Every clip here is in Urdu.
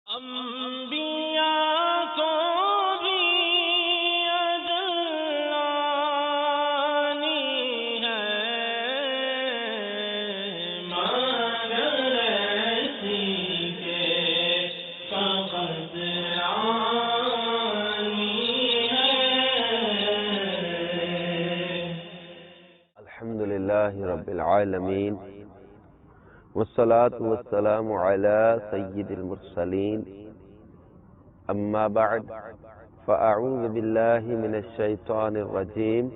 انبیاء کو بھی اجلانی ہے مگر ایسی کے فقط آنی ہے۔ الحمدللہ رب العالمین والصلاة والسلام على سید المرسلین اما بعد فاعوذ باللہ من الشیطان الرجیم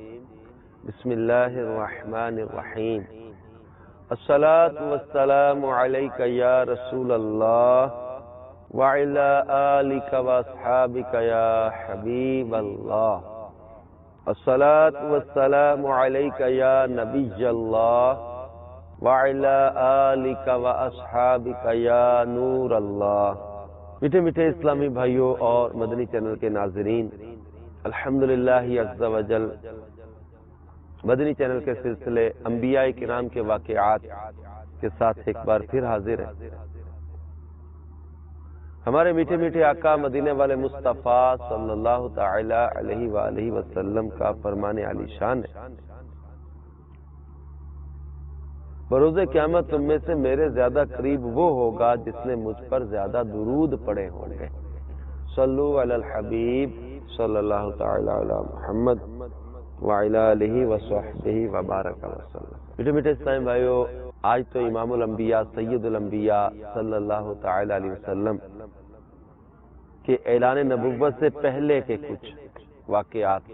بسم اللہ الرحمن الرحیم الصلاة والسلام علیک یا رسول اللہ وعلى آلک واصحابک یا حبیب اللہ الصلاة والسلام علیک یا نبی اللہ وعلی آلک واصحابک یا نور اللہ۔ میٹھے میٹھے اسلامی بھائیوں اور مدنی چینل کے ناظرین، الحمدللہ عز و جل مدنی چینل کے سلسلے انبیاء کرام کے واقعات کے ساتھ ایک بار پھر حاضر ہے۔ ہمارے میٹھے میٹھے آقا مدینے والے مصطفیٰ صلی اللہ تعالی علیہ وآلہ وسلم کا فرمان علی شان ہے، بروز قیامت تم میں سے میرے زیادہ قریب وہ ہوگا جس نے مجھ پر زیادہ درود پڑے ہوں گے۔ صلو علی الحبیب صلی اللہ تعالی علی محمد وعلی آلہ وصحبہ وبارک وسلم۔ میٹھے میٹھے اسلامی بھائیو، آج تو امام الانبیاء سید الانبیاء صلی اللہ تعالی علیہ وسلم کے اعلان نبوت سے پہلے کے کچھ واقعات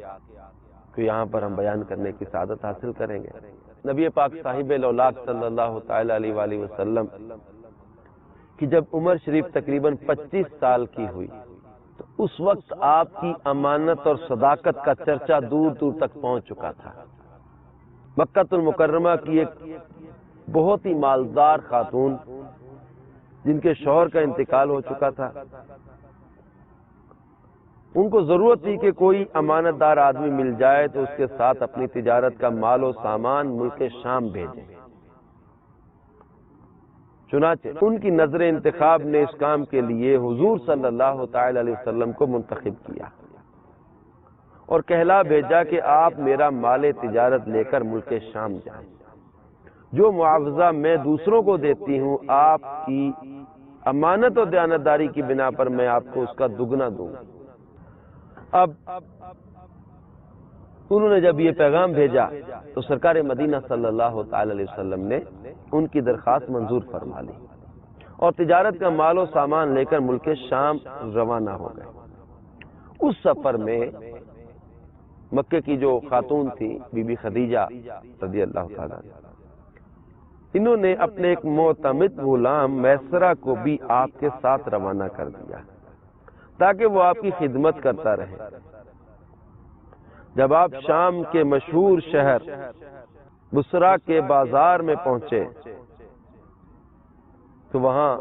کو یہاں پر ہم بیان کرنے کی سعادت حاصل کریں گے۔ نبی پاک صاحب الاولاق صلی اللہ تعالی علیہ وآلہ وسلم کی جب عمر شریف تقریباً 25 سال کی ہوئی تو اس وقت آپ کی امانت اور صداقت کا چرچا دور دور تک پہنچ چکا تھا۔ مکہ المکرمہ کی ایک بہت ہی مالدار خاتون جن کے شوہر کا انتقال ہو چکا تھا، ان کو ضرورت تھی کہ کوئی امانت دار آدمی مل جائے تو اس کے ساتھ اپنی تجارت کا مال و سامان ملک شام بھیجیں۔ چنانچہ ان کی نظر انتخاب نے اس کام کے لیے حضور صلی اللہ تعالی علیہ وسلم کو منتخب کیا اور کہلا بھیجا کہ آپ میرا مال تجارت لے کر ملک شام جائیں، جو معاوضہ میں دوسروں کو دیتی ہوں آپ کی امانت و دیانتداری کی بنا پر میں آپ کو اس کا دگنا دوں گا۔ اب انہوں نے جب یہ پیغام بھیجا تو سرکار مدینہ صلی اللہ تعالی علیہ وسلم نے ان کی درخواست منظور فرما لی اور تجارت کا مال و سامان لے کر ملک شام روانہ ہو گئے۔ اس سفر میں مکے کی جو خاتون تھی بی بی خدیجہ رضی اللہ تعالی عنہ، انہوں نے اپنے ایک معتمد غلام میسرہ کو بھی آپ کے ساتھ روانہ کر دیا تاکہ وہ آپ کی خدمت کرتا رہے۔ جب آپ شام کے مشہور شہر بصرہ کے بازار میں پہنچے تو وہاں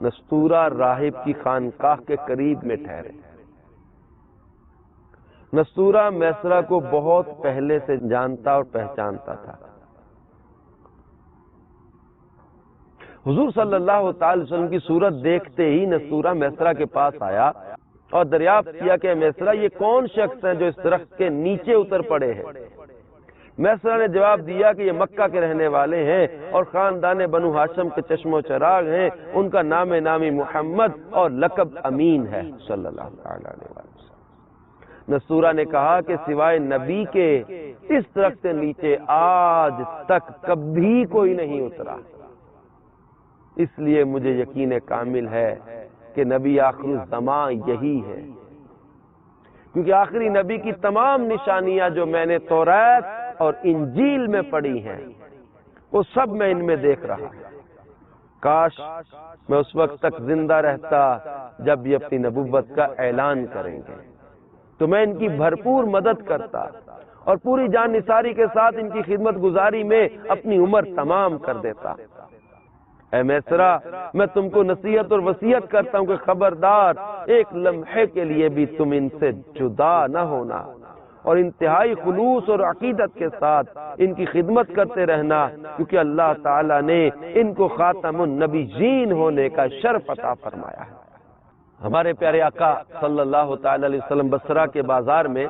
نستورہ راہب کی خانقاہ کے قریب میں ٹھہرے۔ نستورہ میسرہ کو بہت پہلے سے جانتا اور پہچانتا تھا۔ حضور صلی اللہ تعالی وسلم کی صورت دیکھتے ہی نستورہ میسرہ کے پاس آیا اور دریافت کیا کہ میسرہ یہ کون شخص ہیں جو اس درخت کے نیچے اتر پڑے ہیں؟ میسرہ نے جواب دیا کہ یہ مکہ کے رہنے والے ہیں اور خاندان بنو ہاشم کے چشم و چراغ ہیں، ان کا نام نامی محمد اور لقب امین ہے صلی اللہ علیہ وسلم۔ نستورہ نے کہا کہ سوائے نبی کے اس درخت کے نیچے آج تک کبھی کوئی نہیں اترا، اس لیے مجھے یقین کامل ہے کہ نبی آخر الزمان یہی ہے، کیونکہ آخری نبی کی تمام نشانیاں جو میں نے تورات اور انجیل میں پڑھی ہیں وہ سب میں ان میں دیکھ رہا ہوں۔ کاش میں اس وقت تک زندہ رہتا جب یہ اپنی نبوت کا اعلان کریں گے تو میں ان کی بھرپور مدد کرتا اور پوری جان نثاری کے ساتھ ان کی خدمت گزاری میں اپنی عمر تمام کر دیتا۔ اے میسرہ، میں تم کو نصیحت اور وصیت کرتا ہوں کہ خبردار ایک لمحے کے لیے بھی تم ان سے جدا نہ ہونا اور انتہائی خلوص اور عقیدت کے ساتھ ان کی خدمت کرتے رہنا، کیونکہ اللہ تعالیٰ نے ان کو خاتم النبیین ہونے کا شرف عطا فرمایا ہے۔ ہمارے پیارے آقا صلی اللہ تعالی علیہ وسلم بصرہ کے بازار میں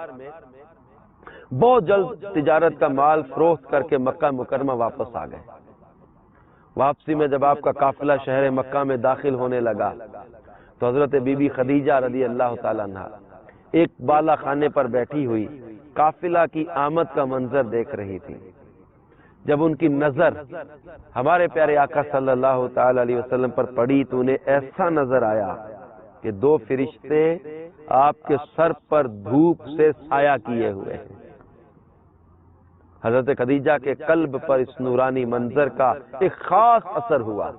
بہت جلد تجارت کا مال فروخت کر کے مکہ مکرمہ واپس آ گئے. واپسی میں جب آپ کا قافلہ شہر مکہ میں داخل ہونے لگا تو حضرت بی بی خدیجہ رضی اللہ تعالیٰ عنہ ایک بالا خانے پر بیٹھی ہوئی قافلہ کی آمد کا منظر دیکھ رہی تھی. جب ان کی نظر ہمارے پیارے آقا صلی اللہ تعالی علیہ وسلم پر پڑی تو انہیں ایسا نظر آیا کہ دو فرشتے آپ کے سر پر دھوپ سے سایہ کیے ہوئے ہیں. حضرت خدیجہ کے قلب پر اس نورانی منظر کا ایک خاص اثر ہوا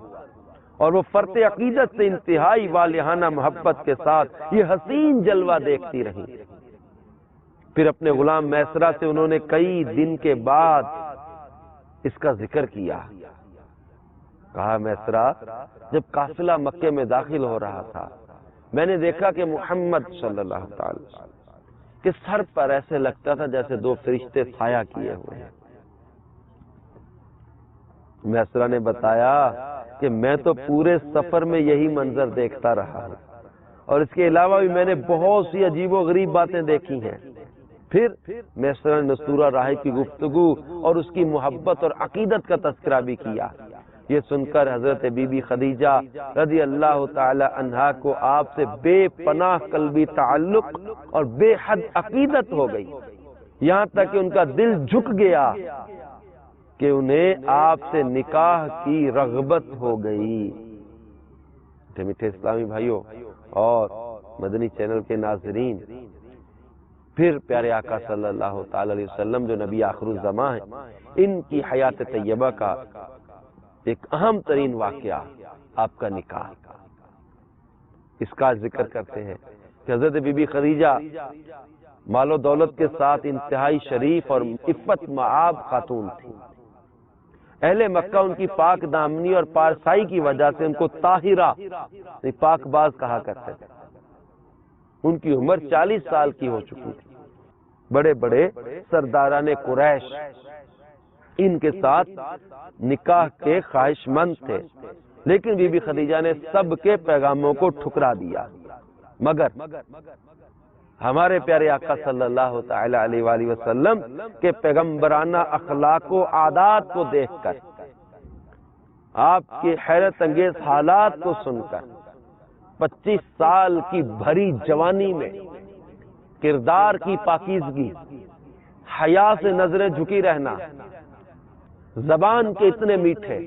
اور وہ فرط عقیدت سے انتہائی والہانہ محبت کے ساتھ یہ حسین جلوہ دیکھتی رہی. پھر اپنے غلام میسرہ سے انہوں نے کئی دن کے بعد اس کا ذکر کیا. کہا میسرہ جب قافلہ مکے میں داخل ہو رہا تھا میں نے دیکھا کہ محمد صلی اللہ تعالی وسلم کے سر پر ایسے لگتا تھا جیسے دو فرشتے سایہ کیے ہوئے ہیں. میسرہ نے بتایا کہ میں تو پورے سفر میں یہی منظر دیکھتا رہا ہوں اور اس کے علاوہ بھی میں نے بہت سی عجیب و غریب باتیں دیکھی ہیں. پھر میسرہ نے نصورہ راہی کی گفتگو اور اس کی محبت اور عقیدت کا تذکرہ بھی کیا. یہ سن کر حضرت بی بی خدیجہ رضی اللہ تعالی عنہا کو آپ سے بے پناہ قلبی تعلق اور بے حد عقیدت ہو گئی، یہاں تک کہ ان کا دل جھک گیا کہ انہیں آپ سے نکاح کی رغبت ہو گئی. میٹھے اسلامی بھائیوں اور مدنی چینل کے ناظرین، پھر پیارے آقا صلی اللہ تعالی علیہ وسلم جو نبی آخر الزماں ہیں، ان کی حیات طیبہ کا ایک اہم ترین واقعہ آپ کا نکاح. اس کا ذکر کرتے ہیں کہ حضرت بی بی خدیجہ مال و دولت کے ساتھ انتہائی شریف اور عفت مآب خاتون تھی. اہل مکہ ان کی پاک دامنی اور پارسائی کی وجہ سے ان کو طاہرہ پاک باز کہا کرتے تھے. ان کی عمر 40 سال کی ہو چکی تھی. بڑے بڑے سرداران قریش ان کے ساتھ نکاح کے خواہش مند تھے، لیکن بی بی خدیجہ نے سب کے پیغاموں کو ٹھکرا دیا. مگر ہمارے پیارے آقا صلی اللہ تعالی علیہ وآلہ وسلم کے پیغمبرانہ اخلاق و عادات کو دیکھ کر، آپ کے حیرت انگیز حالات کو سن کر، 25 سال کی بھری جوانی میں کردار کی پاکیزگی، حیا سے نظریں جھکی رہنا، زبان کے اتنے میٹھے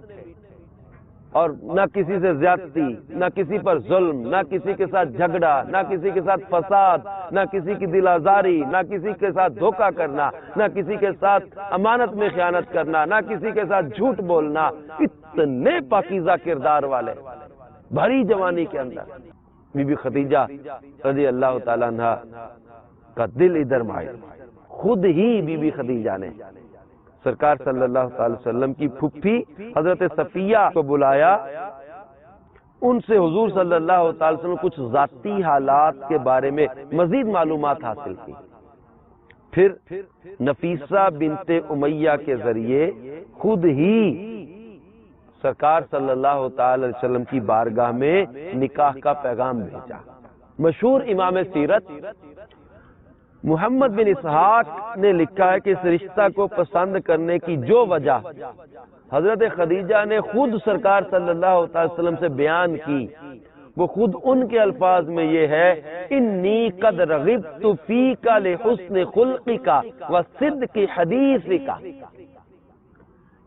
اور نہ کسی سے زیادتی، نہ کسی پر ظلم، نہ کسی کے ساتھ جھگڑا، نہ کسی کے ساتھ فساد، نہ کسی کی دل آزاری، نہ کسی کے ساتھ دھوکہ کرنا، نہ کسی کے ساتھ امانت میں خیانت کرنا، نہ کسی کے ساتھ جھوٹ بولنا، اتنے پاکیزہ کردار والے بھری جوانی کے اندر بی بی خدیجہ رضی اللہ تعالیٰ عنہ کا دل ادھر مائل. خود ہی بی بی خدیجہ نے سرکار صلی اللہ تعالی وسلم کی پھپھی حضرت صفیہ کو بلایا، ان سے حضور صلی اللہ تعالی وسلم کچھ ذاتی حالات کے بارے میں مزید معلومات حاصل کی. پھر نفیسہ بنت امیہ کے ذریعے خود ہی سرکار صلی اللہ تعالی وسلم کی بارگاہ میں نکاح کا پیغام بھیجا. مشہور امام سیرت محمد بن اسحاق نے لکھا ہے کہ اس رشتہ کو پسند کرنے کی جو وجہ حضرت خدیجہ نے خود سرکار صلی اللہ علیہ وسلم سے بیان کی، وہ خود ان کے الفاظ میں یہ ہے، انی قد رغبت فیک لحسن خلقک وصدق حدیثک،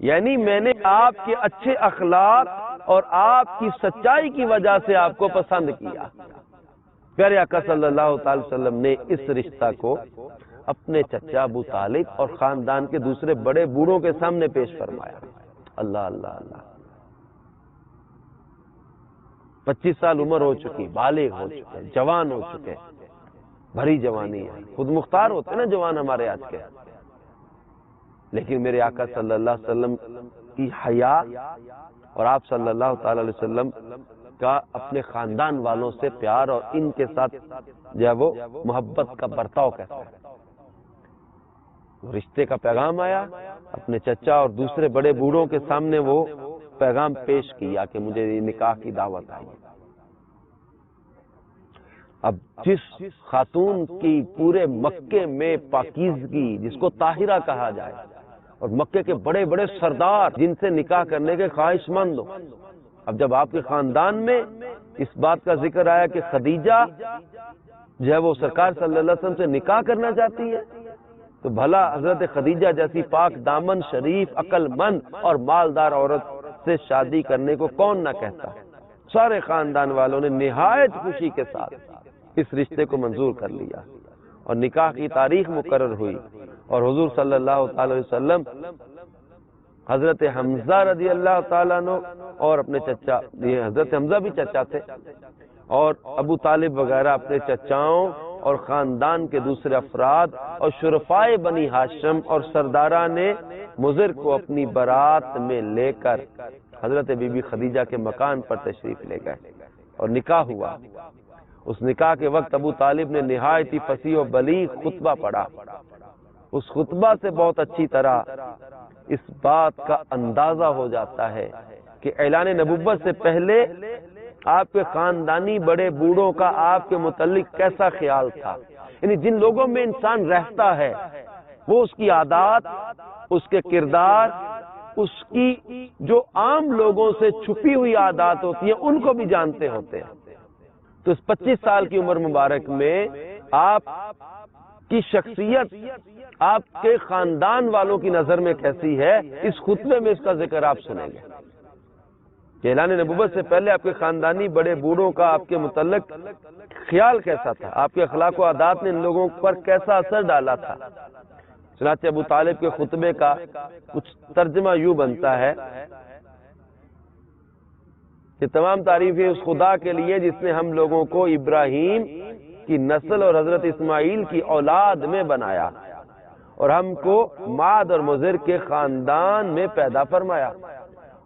یعنی میں نے آپ کے اچھے اخلاق اور آپ کی سچائی کی وجہ سے آپ کو پسند کیا. پیارے آقا صلی اللہ تعالی وسلم نے اس رشتہ کو اپنے چچا ابو طالب اور خاندان کے دوسرے بڑے بوڑھوں کے سامنے پیش فرمایا. اللہ اللہ اللہ، 25 سال عمر ہو چکی، بالغ ہو چکے، جوان ہو چکے، بھری جوانی ہے. خود مختار ہوتے نا جوان ہمارے آج کے، لیکن میرے آقا صلی اللہ علیہ وسلم کی حیا اور آپ صلی اللہ تعالی علیہ وسلم کا اپنے خاندان والوں سے پیار اور ان کے ساتھ جو ہے وہ محبت کا برتاؤ کیسا ہے. رشتے کا پیغام آیا، اپنے چچا اور دوسرے بڑے بوڑھوں کے سامنے وہ پیغام پیش کیا کہ مجھے نکاح کی دعوت آئی. اب جس خاتون کی پورے مکے میں پاکیزگی، جس کو طاہرہ کہا جائے، اور مکے کے بڑے بڑے سردار جن سے نکاح کرنے کے خواہش مند ہو، اب جب آپ کے خاندان میں اس بات کا ذکر آیا کہ خدیجہ جو ہے وہ سرکار صلی اللہ علیہ وسلم سے نکاح کرنا چاہتی ہے، تو بھلا حضرت خدیجہ جیسی پاک دامن، شریف، عقل مند اور مالدار عورت سے شادی کرنے کو کون نہ کہتا۔ سارے خاندان والوں نے نہایت خوشی کے ساتھ اس رشتے کو منظور کر لیا، اور نکاح کی تاریخ مقرر ہوئی، اور حضور صلی اللہ تعالی علیہ وسلم حضرت حمزہ رضی اللہ تعالیٰ عنہ اور اپنے چچا، یہ حضرت حمزہ بھی چچا تھے، اور ابو طالب وغیرہ اپنے چچاؤں اور خاندان کے دوسرے افراد اور شرفائے بنی ہاشم اور سرداران مضر کو اپنی بارات میں لے کر حضرت بی بی خدیجہ کے مکان پر تشریف لے گئے، اور نکاح ہوا۔ اس نکاح کے وقت ابو طالب نے نہایت ہی فصیح و بلیغ خطبہ پڑھا۔ اس خطبہ سے بہت اچھی طرح اس بات کا اندازہ ہو جاتا ہے کہ اعلان نبوت سے پہلے آپ کے خاندانی بڑے بوڑھوں کا آپ کے متعلق کیسا خیال تھا، یعنی جن لوگوں میں انسان رہتا ہے وہ اس کی عادات، اس کے کردار، اس کی جو عام لوگوں سے چھپی ہوئی عادات ہوتی ہیں ان کو بھی جانتے ہوتے ہیں۔ تو اس 25 سال کی عمر مبارک میں آپ کی شخصیت آپ کے خاندان والوں کی نظر میں کیسی ہے، اس خطبے میں اس کا ذکر آپ سنیں گے کہ اعلان نبوت سے پہلے آپ کے خاندانی بڑے بوڑھوں کا آپ کے متعلق خیال کیسا تھا، آپ کے اخلاق و عادات نے ان لوگوں پر کیسا اثر ڈالا تھا۔ چنانچہ ابو طالب کے خطبے کا کچھ ترجمہ یوں بنتا ہے کہ تمام تعریفیں اس خدا کے لیے جس نے ہم لوگوں کو ابراہیم کی نسل اور حضرت اسماعیل کی اولاد میں بنایا، اور ہم کو ماد اور مضر کے خاندان میں پیدا فرمایا،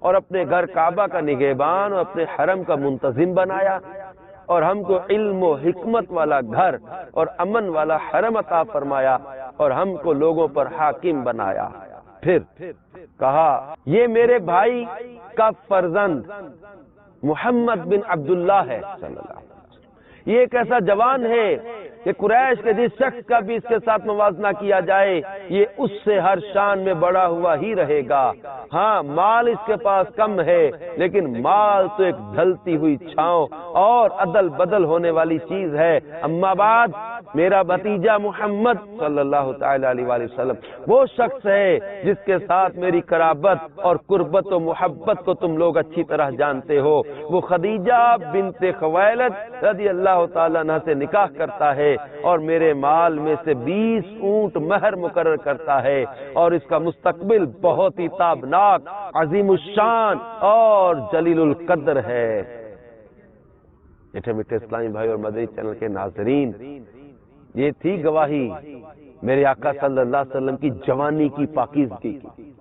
اور اپنے گھر کعبہ کا نگہبان اور اپنے حرم کا منتظم بنایا، اور ہم کو علم و حکمت والا گھر اور امن والا حرم عطا فرمایا، اور ہم کو لوگوں پر حاکم بنایا۔ پھر کہا یہ میرے بھائی کا فرزند محمد بن عبداللہ ہے صلی اللہ علیہ وسلم، یہ ایک ایسا جوان ہے کہ قریش کے جس شخص کا بھی اس کے ساتھ موازنہ کیا جائے یہ اس سے ہر شان میں بڑا ہوا ہی رہے گا۔ ہاں مال اس کے پاس کم ہے، لیکن مال تو ایک ڈھلتی ہوئی چھاؤں اور عدل بدل ہونے والی چیز ہے۔ اما بعد، میرا بھتیجا محمد صلی اللہ تعالی علیہ وآلہ وسلم وہ شخص ہے جس کے ساتھ میری قرابت اور قربت و محبت کو تم لوگ اچھی طرح جانتے ہو۔ وہ خدیجہ بنت خویلد رضی اللہ تعالیٰ عنہ سے نکاح کرتا ہے، اور میرے مال میں سے 20 اونٹ مہر مقرر کرتا ہے، اور اس کا مستقبل بہت ہی تابناک، عظیم الشان اور جلیل القدر ہے۔ میٹھے میٹھے اسلامی بھائی اور مدنی چینل کے ناظرین، یہ تھی گواہی میرے آقا صلی اللہ علیہ وسلم کی جوانی کی پاکیزگی کی،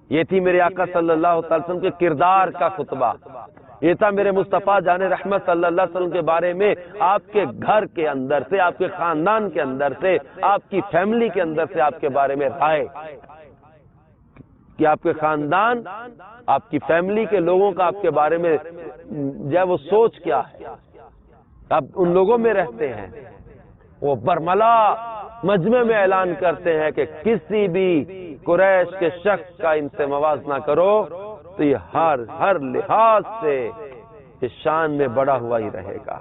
یہ تھی میرے آقا صلی اللہ علیہ وسلم کے کردار کا خطبہ، یہ تھا میرے مصطفیٰ جان رحمت صلی اللہ علیہ وسلم کے بارے میں آپ کے گھر کے اندر سے، آپ کے خاندان کے اندر سے، آپ کی فیملی کے اندر سے آپ کے بارے میں رائے کہ آپ کے خاندان، آپ کی فیملی کے لوگوں کا آپ کے بارے میں جو ہے وہ سوچ کیا ہے۔ آپ ان لوگوں میں رہتے ہیں، وہ برملا مجمع میں اعلان کرتے ہیں کہ کسی بھی قریش کے شخص کا ان سے موازنہ کرو تو یہ ہر لحاظ سے یہ شان میں بڑا ہوا ہی رہے گا۔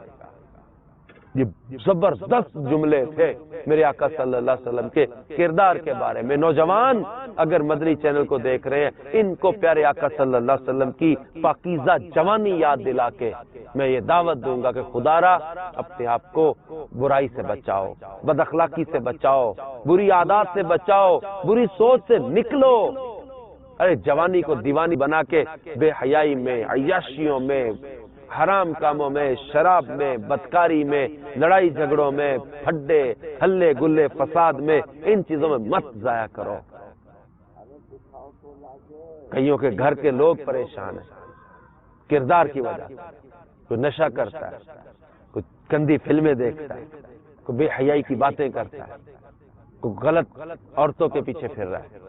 یہ زبردست جملے تھے میرے آقا صلی اللہ علیہ وسلم کے کردار کے بارے میں۔ نوجوان اگر مدنی چینل کو دیکھ رہے ہیں، ان کو پیارے آقا صلی اللہ علیہ وسلم کی پاکیزہ جوانی یاد دلا کے میں یہ دعوت دوں گا کہ خدا را اپنے آپ کو برائی سے بچاؤ، بد اخلاقی سے بچاؤ، بری عادات سے بچاؤ، بری سوچ سے نکلو۔ ارے جوانی کو دیوانی بنا کے بے حیائی میں، عیاشیوں میں، حرام کاموں میں، شراب میں، بدکاری میں، لڑائی جھگڑوں میں، پھڈے ہلے گلے فساد میں، ان چیزوں میں مت ضائع کرو۔ کئیوں کے گھر کے لوگ پریشان ہیں کردار کی وجہ سے، کوئی نشہ کرتا ہے، کوئی گندی فلمیں دیکھتا ہے، کوئی بے حیائی کی باتیں کرتا ہے، کوئی غلط عورتوں کے پیچھے پھر رہا ہے۔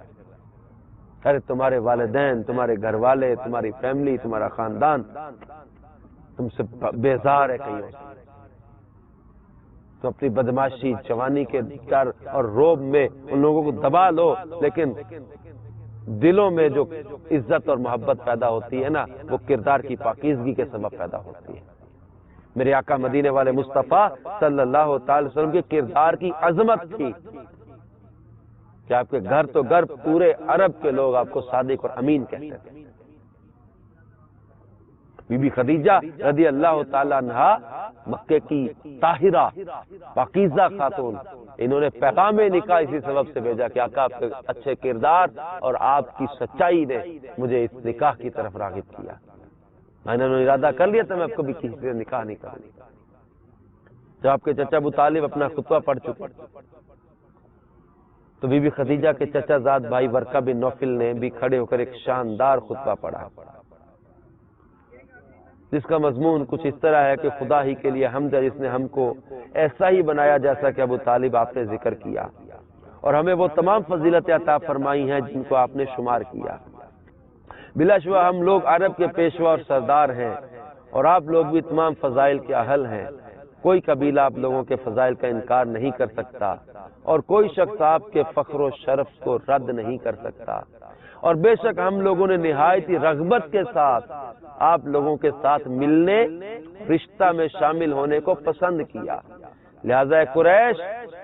ارے تمہارے والدین، تمہارے گھر والے، تمہاری فیملی، تمہارا خاندان تم سے بیزار ہے کئیوں سے۔ تو اپنی بدماشی، جوانی کے ڈر اور روب میں ان لوگوں کو دبا لو، لیکن دلوں میں جو عزت اور محبت پیدا ہوتی ہے نا، وہ کردار کی پاکیزگی کے سبب پیدا ہوتی ہے۔ میرے آقا مدینے والے مصطفیٰ صلی اللہ تعالی وسلم کے کردار کی عظمت تھی کہ آپ کے گھر تو گھر پورے عرب کے لوگ آپ کو صادق اور امین کہتے تھے۔ بی بی خدیجہ رضی اللہ تعالی عنہا مکے کی طاہرہ پاکیزہ خاتون، انہوں نے پیغام نکاح اسی سبب سے بھیجا کہ آقا آپ کے اچھے کردار اور آپ کی سچائی نے مجھے اس نکاح کی طرف راغب کیا۔ میں نے ارادہ کر لیا تھا میں آپ کو بھی کسی سے نکاح نہیں کروں۔ جب آپ کے چچا ابو طالب اپنا خطبہ پڑھ چکے تو بی بی خدیجہ کے چچا زاد بھائی ورقہ بن نوفل نے بھی کھڑے ہو کر ایک شاندار خطبہ پڑھا، جس کا مضمون کچھ اس طرح ہے کہ خدا ہی کے لیے حمد ہے جس نے ہم کو ایسا ہی بنایا جیسا کہ ابو طالب آپ نے ذکر کیا، اور ہمیں وہ تمام فضیلتیں عطا فرمائی ہیں جن کو آپ نے شمار کیا۔ بلا شبہ ہم لوگ عرب کے پیشوا اور سردار ہیں، اور آپ لوگ بھی تمام فضائل کے اہل ہیں۔ کوئی قبیلہ آپ لوگوں کے فضائل کا انکار نہیں کر سکتا، اور کوئی شخص آپ کے فخر و شرف کو رد نہیں کر سکتا، اور بے شک ہم لوگوں نے نہایت ہی رغبت کے ساتھ آپ لوگوں کے ساتھ ملنے، رشتہ میں شامل ہونے کو پسند کیا۔ لہذا قریش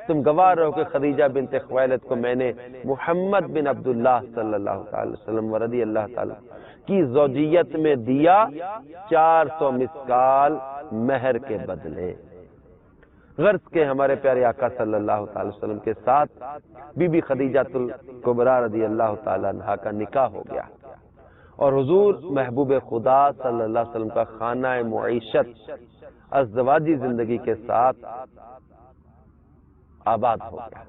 تم گواہ رہو کہ خدیجہ بنت خویلد کو میں نے محمد بن عبداللہ صلی اللہ علیہ وسلم رضی اللہ تعالی کی زوجیت میں دیا 400 مسکال مہر کے بدلے۔ غرض کے ہمارے پیارے آقا صلی اللہ تعالی وسلم کے ساتھ بی بی خدیجہ الکبریٰ رضی اللہ تعالی عنہا کا نکاح ہو گیا، اور حضور محبوب خدا صلی اللہ علیہ وسلم کا خانہ معیشت ازدواجی زندگی کے ساتھ آباد ہو گیا۔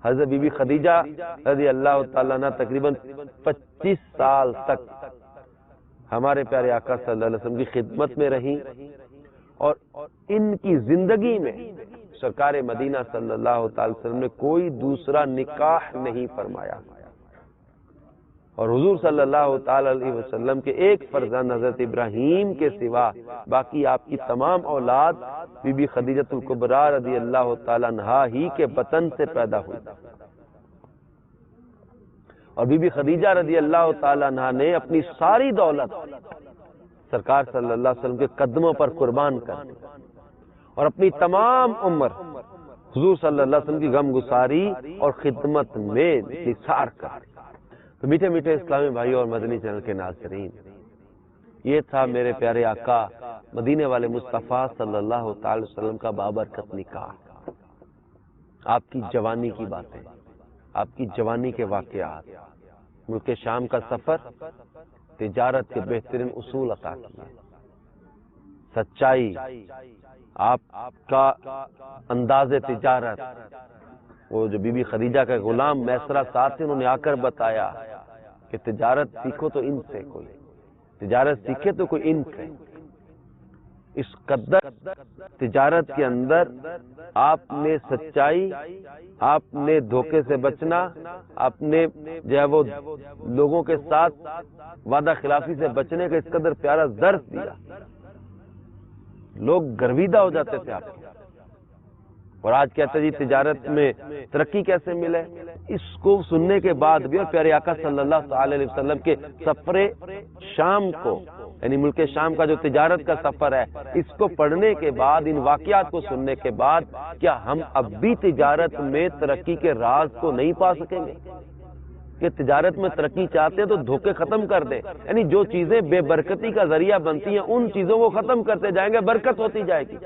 حضرت بی بی خدیجہ رضی اللہ تعالیٰ عنہ تقریباً 25 سال تک ہمارے پیارے آقا صلی اللہ علیہ وسلم کی خدمت میں رہیں، اور ان کی زندگی میں سرکار مدینہ صلی اللہ تعالی وسلم نے کوئی دوسرا نکاح نہیں فرمایا، اور حضور صلی اللہ تعالی علیہ وسلم کے ایک فرزند حضرت ابراہیم کے سوا باقی آپ کی تمام اولاد بی بی خدیجہ الکبریٰ رضی اللہ تعالی عنہا ہی کے بطن سے پیدا ہوئی، اور بی بی خدیجہ رضی اللہ تعالی عنہا نے اپنی ساری دولت سرکار صلی اللہ علیہ وسلم کے قدموں پر قربان کر دی، اور اپنی تمام عمر حضور صلی اللہ علیہ وسلم کی غم گساری اور خدمت میں نثار کر دی۔ تو میٹھے میٹھے اسلامی بھائیوں اور مدنی چینل کے ناظرین، یہ تھا میرے پیارے آقا مدینے والے مصطفیٰ صلی اللہ تعالی وسلم کا بابرکت نکاح۔ آپ کی جوانی کی باتیں، آپ کی جوانی کے واقعات، ملک شام کا سفر، تجارت کے بہترین اصول عطا کیے، سچائی، آپ کا انداز تجارت، وہ جو بی بی خدیجہ کا غلام میسرہ ساتھ تھے، انہوں نے آ کر بتایا کہ تجارت سیکھو تو ان سے، کوئی تجارت سیکھے تو کوئی ان سے۔ اس قدر تجارت کے اندر آپ نے سچائی، آپ نے دھوکے سے بچنا، آپ نے جو ہے وہ لوگوں کے ساتھ وعدہ خلافی سے بچنے کا اس قدر پیارا درس دیا، لوگ گرویدہ ہو جاتے تھے آپ کے۔ اور آج کہتے جی تجارت میں ترقی کیسے ملے؟ اس کو سننے کے بعد بھی، اور پیارے آقا صلی اللہ تعالی علیہ وسلم کے سفر شام کو، یعنی ملک شام کا جو تجارت کا سفر ہے، اس کو پڑھنے کے بعد، ان واقعات کو سننے کے بعد، کیا ہم اب بھی تجارت میں ترقی کے راز کو نہیں پا سکیں گے؟ کہ تجارت میں ترقی چاہتے ہیں تو دھوکے ختم کر دیں، یعنی جو چیزیں بے برکتی کا ذریعہ بنتی ہیں ان چیزوں کو ختم کرتے جائیں گے، برکت ہوتی جائے گی۔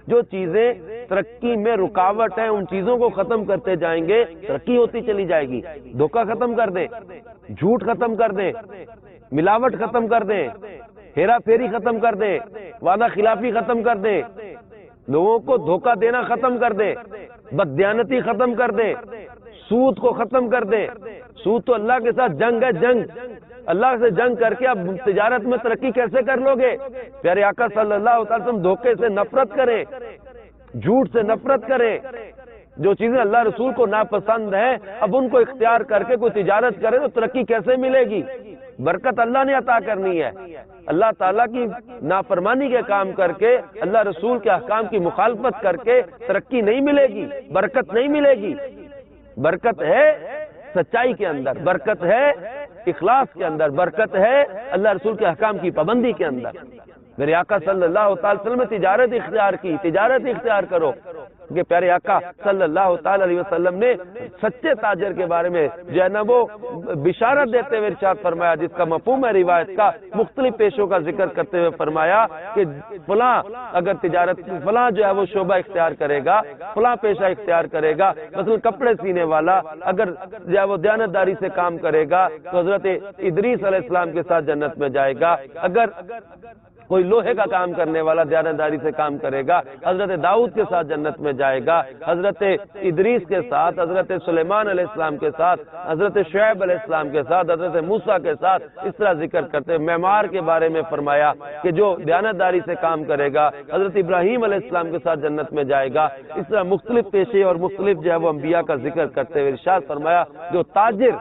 جو چیزیں ترقی میں رکاوٹ ہیں ان چیزوں کو ختم کرتے جائیں گے، ترقی ہوتی چلی جائے گی۔ دھوکہ ختم کر دیں، جھوٹ ختم کر دیں، ملاوٹ ختم کر دیں، ہیرا پھیری ختم کر دیں، وعدہ خلافی ختم کر دیں، لوگوں کو دھوکہ دینا ختم کر دیں، بددیانتی ختم کر دیں، سود کو ختم کر دیں۔ سود تو اللہ کے ساتھ جنگ ہے، جنگ، اللہ سے جنگ کر کے اب تجارت میں ترقی کیسے کر لو گے؟ پیارے آقا صلی اللہ علیہ وسلم دھوکے سے نفرت کریں، جھوٹ سے نفرت کریں، جو چیزیں اللہ رسول کو ناپسند ہیں اب ان کو اختیار کر کے کوئی تجارت کرے تو ترقی کیسے ملے گی؟ برکت اللہ نے عطا کرنی ہے. اللہ تعالیٰ کی نافرمانی کے کام کر کے، اللہ رسول کے احکام کی مخالفت کر کے ترقی نہیں ملے گی، برکت نہیں ملے گی. برکت ہے سچائی کے اندر، برکت ہے اخلاص کے اندر، برکت ہے اللہ رسول کے احکام کی پابندی کے اندر. میرے آقا صلی اللہ تعالی وسلم نے تجارت اختیار کی، تجارت اختیار کرو. کہ پیارے آقا صلی اللہ تعالی علیہ وسلم نے سچے تاجر کے بارے میں جو ہے نا وہ بشارت دیتے ہوئے ارشاد فرمایا، جس کا مفہوم ہے روایت کا، مختلف پیشوں کا ذکر کرتے ہوئے فرمایا کہ فلاں اگر تجارت فلاں جو ہے وہ شعبہ اختیار کرے گا، فلاں پیشہ اختیار کرے گا، مثلا کپڑے سینے والا اگر جو ہے وہ دیانتداری سے کام کرے گا تو حضرت ادریس علیہ السلام کے ساتھ جنت میں جائے گا. اگر کوئی لوہے کا کام کرنے والا دیانتداری سے کام کرے گا، حضرت داؤد کے ساتھ جنت میں جائے گا. حضرت ادریس کے ساتھ، حضرت سلیمان علیہ السلام کے ساتھ، حضرت شعیب علیہ السلام کے ساتھ، حضرت موسیٰ کے ساتھ اس طرح ذکر کرتے ہیں. معمار کے بارے میں فرمایا کہ جو دیانتداری سے کام کرے گا حضرت ابراہیم علیہ السلام کے ساتھ جنت میں جائے گا. اس طرح مختلف پیشے اور مختلف جو ہے وہ انبیاء کا ذکر کرتے ہوئے ارشاد فرمایا جو تاجر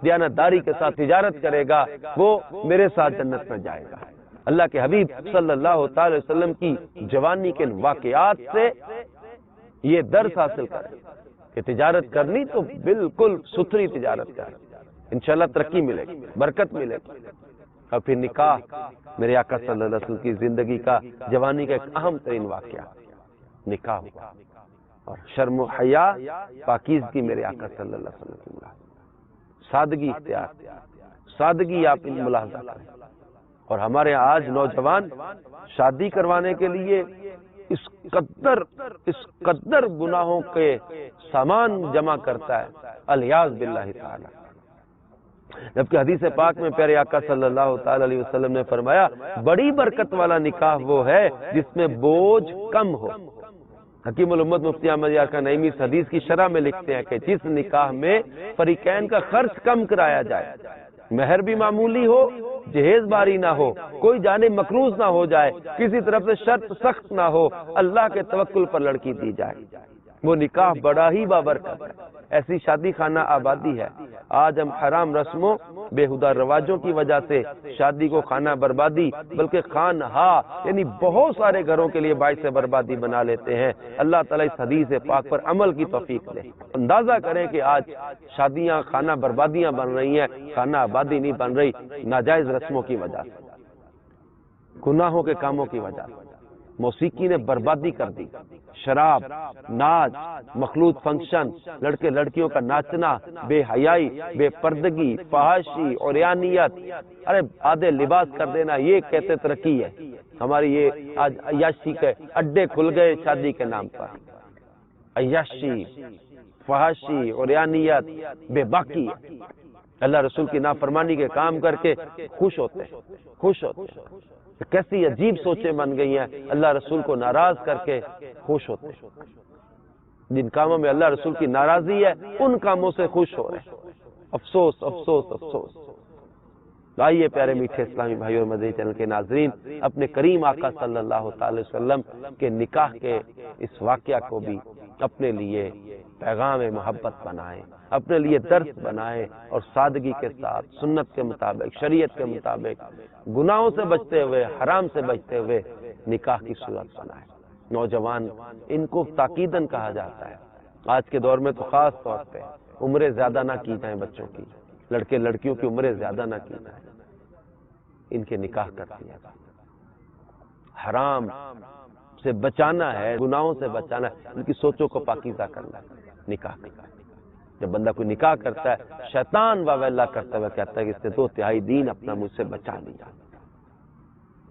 دیانتداری کے ساتھ تجارت کرے گا وہ میرے ساتھ جنت میں جائے گا. اللہ کے حبیب صلی اللہ تعالی وسلم کی جوانی کے واقعات سے یہ درس حاصل کریں کہ تجارت کرنی تو بالکل ستھری تجارت کریں، انشاءاللہ ترقی ملے گی، برکت ملے گی. اور پھر نکاح میرے آقا صلی اللہ علیہ وسلم کی زندگی کا جوانی کا ایک اہم ترین واقعہ نکاح ہوا، اور شرم و حیا پاکیزگی میرے آقا صلی اللہ علیہ وسلم کی سادگی اختیار، سادگی آپ ملاحظہ کریں. اور ہمارے آج نوجوان شادی کروانے کے لیے اس قدر گناہوں کے سامان جمع کرتا ہے، الیاذ باللہ تعالی. جبکہ حدیث پاک میں پیارے آقا صلی اللہ تعالی علیہ وسلم نے فرمایا بڑی برکت والا نکاح وہ ہے جس میں بوجھ کم ہو. حکیم الامت مفتی احمد یار کا نعیمی اس حدیث کی شرح میں لکھتے ہیں کہ جس نکاح میں فریقین کا خرچ کم کرایا جائے، مہر بھی معمولی ہو، جہیز باری نہ ہو، کوئی جانب مقروض نہ ہو جائے، کسی طرف سے شرط سخت نہ ہو، اللہ کے توکل پر لڑکی دی جائے، وہ نکاح بڑا ہی بابرکت ہے. ایسی شادی خانہ آبادی ہے. آج ہم حرام رسموں، بےہودہ رواجوں کی وجہ سے شادی کو خانہ بربادی بلکہ خانہا یعنی بہت سارے گھروں کے لیے باعث بربادی بنا لیتے ہیں. اللہ تعالیٰ اس حدیث پاک پر عمل کی توفیق دے. اندازہ کریں کہ آج شادیاں خانہ بربادیاں بن رہی ہیں، خانہ آبادی نہیں بن رہی، ناجائز رسموں کی وجہ سے، گناہوں کے کاموں کی وجہ سے. موسیقی نے بربادی کر دی، شراب، ناچ، مخلوط فنکشن، لڑکے لڑکیوں کا ناچنا، بے حیائی، بے پردگی، فحاشی، عریانیت، ارے آدھے لباس کر دینا، یہ کہتے ترقی ہے. ہماری یہ آج عیاشی کے اڈے کھل گئے شادی کے نام پر. عیاشی، فحاشی، عریانیت بے باکی ہے. اللہ رسول کی نافرمانی کے کام کر کے خوش ہوتے ہیں، خوش ہوتے ہیں. کیسی عجیب سوچیں بن گئی ہیں، اللہ رسول کو ناراض کر کے خوش ہوتے ہیں. جن کاموں میں اللہ رسول کی ناراضی ہے ان کاموں سے خوش ہو رہے ہیں. افسوس افسوس افسوس. آئیے پیارے میٹھے اسلامی بھائیوں اور مدنی چینل کے ناظرین، اپنے کریم آقا صلی اللہ تعالی وسلم کے نکاح کے اس واقعہ کو بھی اپنے لیے پیغام محبت بنائیں، اپنے لیے درس بنائیں، اور سادگی کے ساتھ سنت کے مطابق، شریعت کے مطابق، گناہوں سے بچتے ہوئے، حرام سے بچتے ہوئے نکاح کی صورت بنائیں. نوجوان ان کو تاکیداً کہا جاتا ہے. آج کے دور میں تو خاص طور پہ عمریں زیادہ نہ کی جائیں، بچوں کی، لڑکے لڑکیوں کی عمریں زیادہ نہ کی جائیں، ان کے نکاح کر دیا جائے. حرام سے بچانا ہے، گناہوں سے بچانا ہے، ان کی سوچوں کو پاکیزہ کرنا ہے. نکاح کرنا. جب بندہ کوئی نکاح کرتا ہے شیطان واویلا کرتا ہوا کہتا ہے کہ اس نے 2/3 دین اپنا مجھ سے بچا لیا.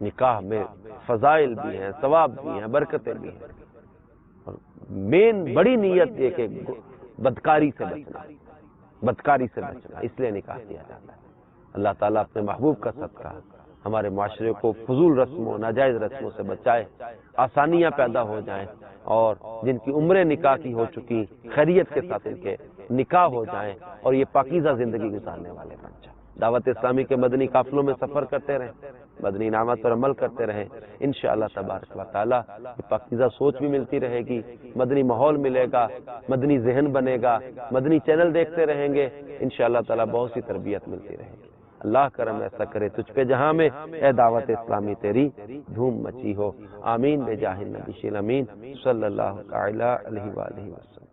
نکاح میں فضائل بھی ہیں، ثواب بھی ہیں، برکتیں بھی ہیں، اور مین بڑی نیت یہ کہ بدکاری سے بچنا، بدکاری سے بچنا، اس لیے نکاح کیا جاتا ہے. اللہ تعالیٰ اپنے محبوب کا صدقہ ہمارے معاشرے کو فضول رسموں، ناجائز رسموں سے بچائے، آسانیاں پیدا ہو جائیں، اور جن کی عمریں نکاح کی ہو چکی خیریت کے ساتھ ان کے نکاح ہو جائیں، اور یہ پاکیزہ زندگی گزارنے والے بن جائیں. دعوت اسلامی کے مدنی قافلوں میں سفر کرتے رہیں، مدنی انعامات پر عمل کرتے رہیں، انشاءاللہ تبارک و تعالی پاکیزہ سوچ بھی ملتی رہے گی، مدنی ماحول ملے گا، مدنی ذہن بنے گا. مدنی چینل دیکھتے رہیں گے، انشاءاللہ تعالی بہت سی تربیت ملتی رہے گی. اللہ کرم ایسا کرے تجھ پہ جہاں میں اے دعوت اسلامی تیری دھوم مچی ہو. آمین بجاہ النبی الامین صلی اللہ تعالی علیہ وآلہ وسلم.